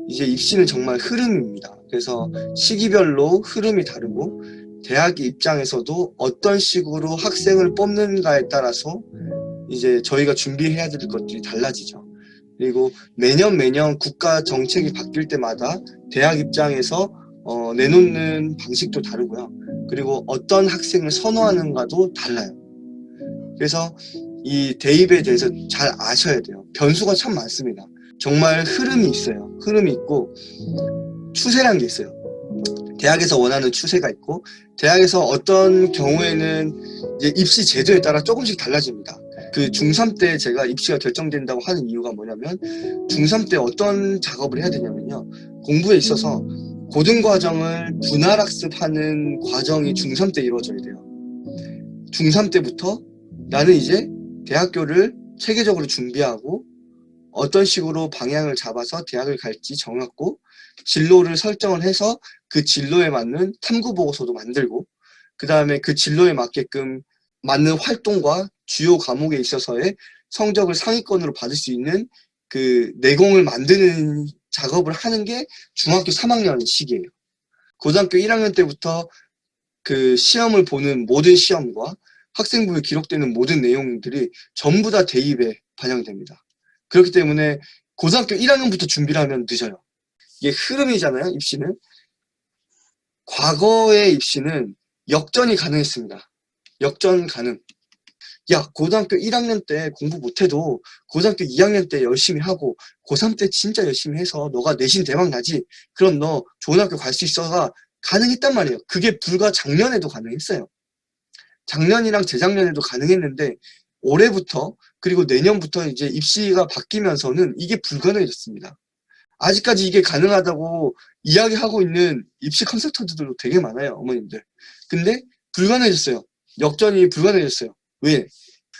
이제 입시는 정말 흐름입니다. 그래서 시기별로 흐름이 다르고 대학 입장에서도 어떤 식으로 학생을 뽑는가에 따라서 이제 저희가 준비해야 될 것들이 달라지죠. 그리고 매년 국가 정책이 바뀔 때마다 대학 입장에서 내놓는 방식도 다르고요. 그리고 어떤 학생을 선호하는가도 달라요. 그래서 이 대입에 대해서 잘 아셔야 돼요. 변수가 참 많습니다. 정말 흐름이 있어요. 흐름이 있고 추세라는 게 있어요. 대학에서 원하는 추세가 있고 대학에서 어떤 경우에는 이제 입시 제도에 따라 조금씩 달라집니다. 그 중3 때 제가 입시가 결정된다고 하는 이유가 뭐냐면 중3 때 어떤 작업을 해야 되냐면요. 공부에 있어서 고등과정을 분할학습하는 과정이 중3 때 이루어져야 돼요. 중3 때부터 나는 이제 대학교를 체계적으로 준비하고 어떤 식으로 방향을 잡아서 대학을 갈지 정하고 진로를 설정을 해서 그 진로에 맞는 탐구보고서도 만들고 그 다음에 그 진로에 맞게끔 맞는 활동과 주요 과목에 있어서의 성적을 상위권으로 받을 수 있는 그 내공을 만드는 작업을 하는 게 중학교 3학년 시기예요. 고등학교 1학년 때부터 그 시험을 보는 모든 시험과 학생부에 기록되는 모든 내용들이 전부 다 대입에 반영이 됩니다. 그렇기 때문에 고등학교 1학년부터 준비를 하면 늦어요. 이게 흐름이잖아요, 입시는. 과거의 입시는 역전이 가능했습니다. 역전 가능. 야, 고등학교 1학년 때 공부 못해도 고등학교 2학년 때 열심히 하고 고3 때 진짜 열심히 해서 너가 내신 대박 나지? 그럼 너 좋은 학교 갈 수 있어가 가능했단 말이에요. 그게 불과 작년에도 가능했어요. 작년이랑 재작년에도 가능했는데 올해부터 그리고 내년부터 이제 입시가 바뀌면서는 이게 불가능해졌습니다. 아직까지 이게 가능하다고 이야기하고 있는 입시 컨설턴트들도 되게 많아요, 어머님들. 근데 불가능해졌어요. 역전이 불가능해졌어요. 왜?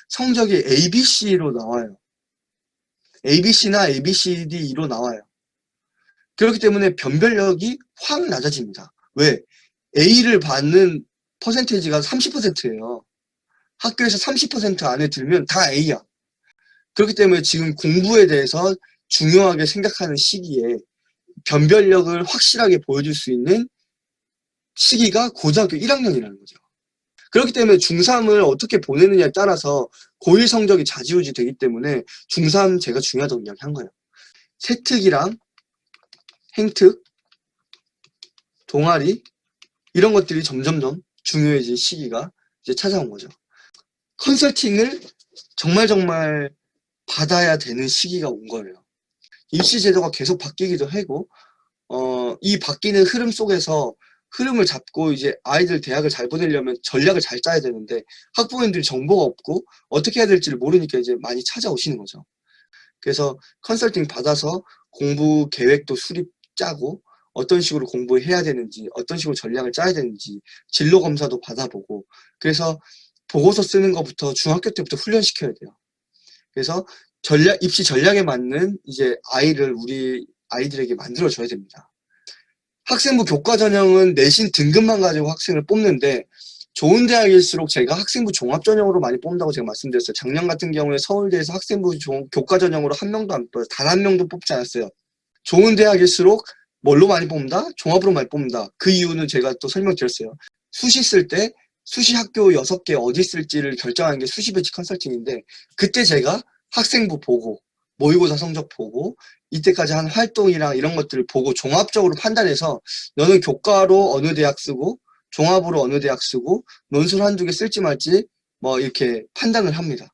성적이 ABC로 나와요. ABC나 ABCD로 나와요. 그렇기 때문에 변별력이 확 낮아집니다. 왜? A를 받는 퍼센테이지가 30%예요. 학교에서 30% 안에 들면 다 A야. 그렇기 때문에 지금 공부에 대해서 중요하게 생각하는 시기에 변별력을 확실하게 보여줄 수 있는 시기가 고등학교 1학년이라는 거죠. 그렇기 때문에 중3을 어떻게 보내느냐에 따라서 고1 성적이 좌지우지 되기 때문에 중3 제가 중요하다고 이야기한 거예요. 세특이랑 행특, 동아리 이런 것들이 점점점 중요해진 시기가 이제 찾아온 거죠. 컨설팅을 정말 받아야 되는 시기가 온 거예요. 입시 제도가 계속 바뀌기도 하고 이 바뀌는 흐름 속에서 흐름을 잡고 이제 아이들 대학을 잘 보내려면 전략을 잘 짜야 되는데 학부모님들이 정보가 없고 어떻게 해야 될지를 모르니까 이제 많이 찾아오시는 거죠. 그래서 컨설팅 받아서 공부 계획도 수립 짜고 어떤 식으로 공부해야 되는지 어떤 식으로 전략을 짜야 되는지 진로 검사도 받아보고 그래서 보고서 쓰는 것부터 중학교 때부터 훈련시켜야 돼요. 그래서 입시 전략에 맞는 이제 우리 아이들에게 만들어줘야 됩니다. 학생부 교과 전형은 내신 등급만 가지고 학생을 뽑는데 좋은 대학일수록 제가 학생부 종합 전형으로 많이 뽑는다고 제가 말씀드렸어요. 작년 같은 경우에 서울대에서 학생부 교과 전형으로 단 한 명도 뽑지 않았어요. 좋은 대학일수록 뭘로 많이 뽑는다? 종합으로 많이 뽑는다. 그 이유는 제가 또 설명드렸어요. 수시 쓸 때 수시 학교 6개 어디 쓸지를 결정하는 게 수시 배치 컨설팅인데 그때 제가 학생부 보고 모의고사 성적 보고 이때까지 한 활동이랑 이런 것들을 보고 종합적으로 판단해서 너는 교과로 어느 대학 쓰고 종합으로 어느 대학 쓰고 논술 한두 개 쓸지 말지 뭐 이렇게 판단을 합니다.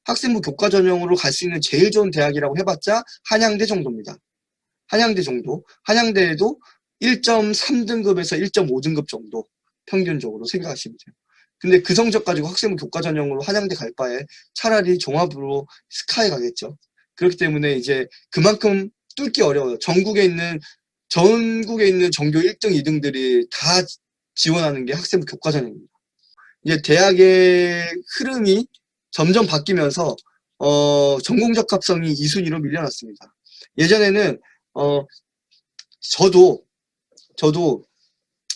학생부 교과 전형으로 갈 수 있는 제일 좋은 대학이라고 해봤자 한양대 정도입니다. 한양대 정도. 한양대에도 1.3등급에서 1.5등급 정도 평균적으로 생각하시면 돼요. 근데 그 성적 가지고 학생부 교과 전형으로 한양대 갈 바에 차라리 종합으로 스카이 가겠죠. 그렇기 때문에 이제 그만큼 뚫기 어려워요. 전국에 있는 전교 1등, 2등들이 다 지원하는 게 학생부 교과 전형입니다. 이제 대학의 흐름이 점점 바뀌면서 전공적 합성이 2순위로 밀려났습니다. 예전에는 저도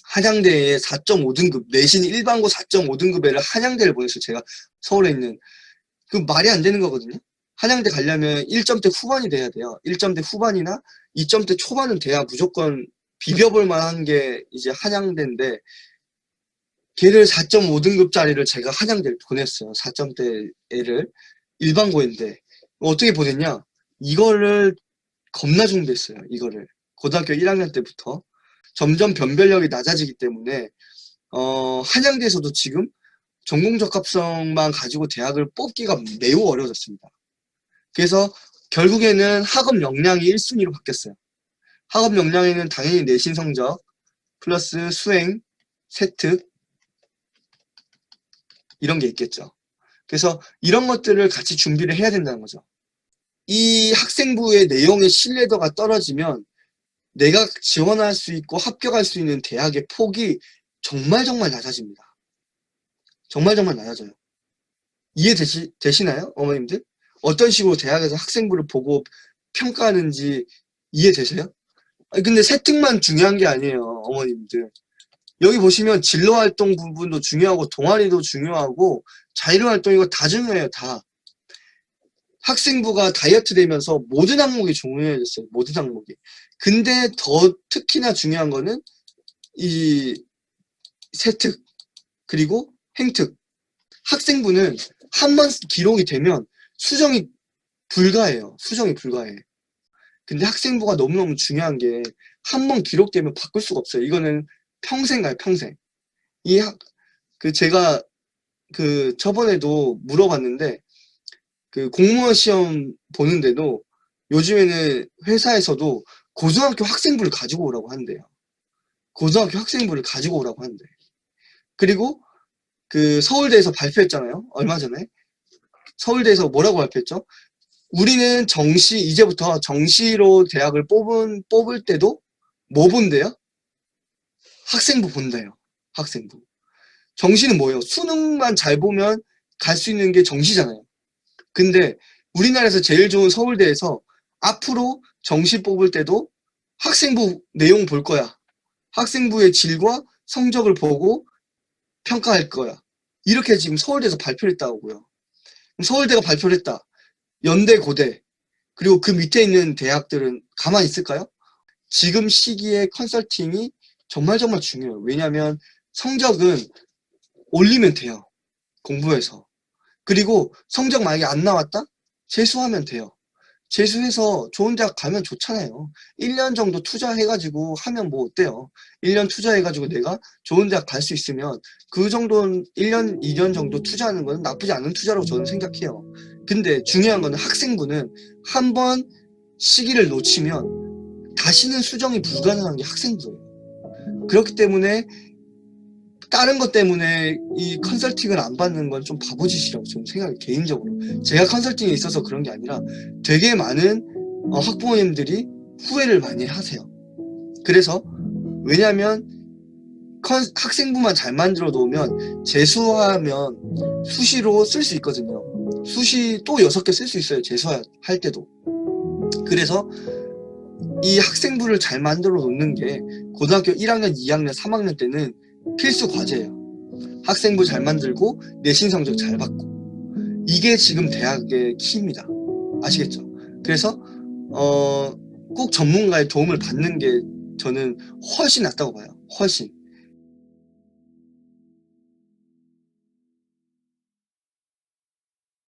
한양대에 4.5등급 내신 일반고 4.5등급 애를 한양대를 보냈어요. 제가 서울에 있는 그 말이 안 되는 거거든요. 한양대 가려면 1점대 후반이 돼야 돼요. 1점대 후반이나 2점대 초반은 돼야 무조건 비벼볼 만한 게 이제 한양대인데, 걔를 4.5등급짜리를 제가 한양대를 보냈어요. 4점대 애를. 일반고인데. 어떻게 보냈냐? 이거를 겁나 준비했어요. 이거를. 고등학교 1학년 때부터. 점점 변별력이 낮아지기 때문에, 한양대에서도 지금 전공적합성만 가지고 대학을 뽑기가 매우 어려워졌습니다. 그래서 결국에는 학업 역량이 1순위로 바뀌었어요. 학업 역량에는 당연히 내신 성적, 플러스 수행, 세특, 이런 게 있겠죠. 그래서 이런 것들을 같이 준비를 해야 된다는 거죠. 이 학생부의 내용의 신뢰도가 떨어지면 내가 지원할 수 있고 합격할 수 있는 대학의 폭이 정말 낮아집니다. 정말 낮아져요. 이해되시나요? 어머님들? 어떤 식으로 대학에서 학생부를 보고 평가하는지 이해되세요? 근데 세특만 중요한 게 아니에요, 어머님들. 여기 보시면 진로활동 부분도 중요하고 동아리도 중요하고 자율활동 이거 다 중요해요. 다. 학생부가 다이어트 되면서 모든 항목이 중요해졌어요. 모든 항목이. 근데 더 특히나 중요한 거는 이 세특 그리고 행특. 학생부는 한 번 기록이 되면 수정이 불가해요. 수정이 불가해. 근데 학생부가 너무너무 중요한 게 한 번 기록되면 바꿀 수가 없어요. 이거는 평생 가요, 평생. 제가 저번에도 물어봤는데, 공무원 시험 보는데도 요즘에는 회사에서도 고등학교 학생부를 가지고 오라고 한대요. 고등학교 학생부를 가지고 오라고 한대. 그리고 서울대에서 발표했잖아요. 얼마 전에. 서울대에서 뭐라고 발표했죠? 우리는 이제부터 정시로 대학을 뽑을 때도 뭐 본대요? 학생부 본대요. 학생부. 정시는 뭐예요? 수능만 잘 보면 갈 수 있는 게 정시잖아요. 근데 우리나라에서 제일 좋은 서울대에서 앞으로 정시 뽑을 때도 학생부 내용 볼 거야. 학생부의 질과 성적을 보고 평가할 거야. 이렇게 지금 서울대에서 발표를 했다고요. 서울대가 발표를 했다. 연대, 고대, 그리고 그 밑에 있는 대학들은 가만히 있을까요? 지금 시기에 컨설팅이 정말 중요해요. 왜냐하면 성적은 올리면 돼요. 공부해서. 그리고 성적 만약에 안 나왔다? 재수하면 돼요. 재수해서 좋은 대학 가면 좋잖아요. 1년 정도 투자해가지고 하면 뭐 어때요? 1년 투자해가지고 내가 좋은 대학 갈 수 있으면 그 정도는 1년, 2년 정도 투자하는 건 나쁘지 않은 투자라고 저는 생각해요. 근데 중요한 거는 학생부는 한 번 시기를 놓치면 다시는 수정이 불가능한 게 학생부예요. 그렇기 때문에 다른 것 때문에 이 컨설팅을 안 받는 건 좀 바보짓이라고 저는 생각해요. 개인적으로. 제가 컨설팅에 있어서 그런 게 아니라 되게 많은 학부모님들이 후회를 많이 하세요. 그래서 왜냐하면 학생부만 잘 만들어 놓으면 재수하면 수시로 쓸 수 있거든요. 수시 또 6개 쓸 수 있어요. 재수할 때도. 그래서 이 학생부를 잘 만들어 놓는 게 고등학교 1학년, 2학년, 3학년 때는 필수 과제예요. 학생부 잘 만들고 내신 성적 잘 받고. 이게 지금 대학의 키입니다. 아시겠죠? 그래서 꼭 전문가의 도움을 받는 게 저는 훨씬 낫다고 봐요. 훨씬.